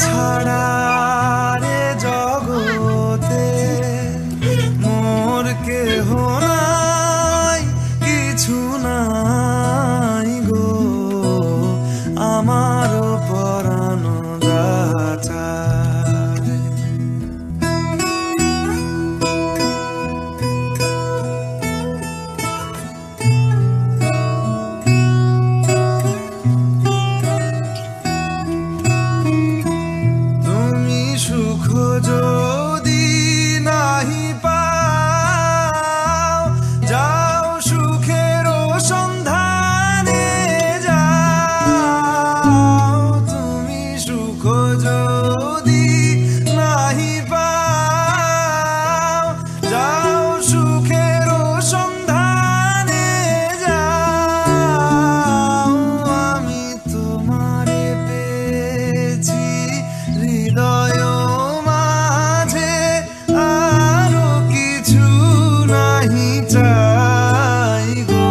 ছাড়া রে জগতে মোর কেহ নাই, কিছু নাই গো আমার পরাণ যাচা। সুখ যদি নাহি পাও, যাও সুখের সন্ধানে যাও। তুমি সুখ যদি নাহি পাও, যাও সুখের সন্ধানে যাও। আমি তোমারে পেয়েছি হৃদয় চাই গো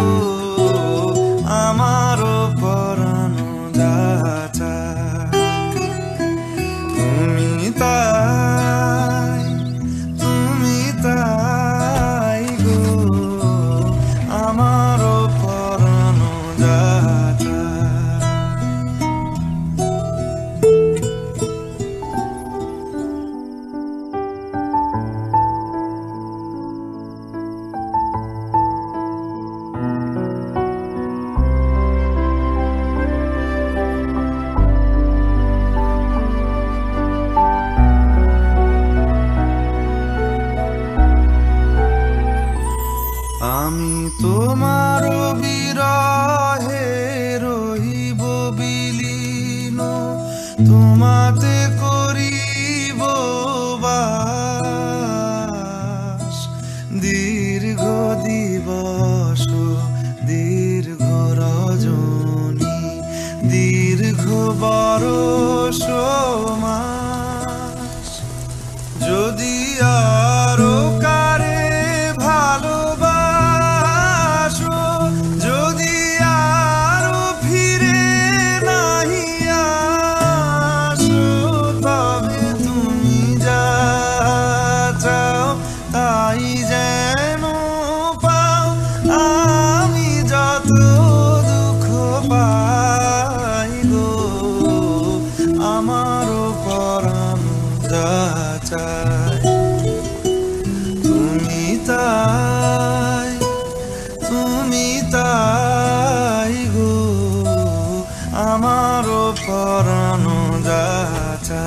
আমার পরাণ যাচা। তুমি তাই গো আমার পরাণ যাচা। আমি তোমার বিরহে রহিব বিলীন, তোমাতে করিব বাস। দীর্ঘ দিবস দীর্ঘ রজনী, দীর্ঘ বরষ মাস। যদি আরো কারে ভালোবাসো, যদি আরো ফিরে নাহি আসো, তবে তুমি যা চাও তাই যেন পাও। আমি যত দুঃখ পাই গো আমার পরাণ যাচা। তুমি তাই গো আমার পরাণ যাচা।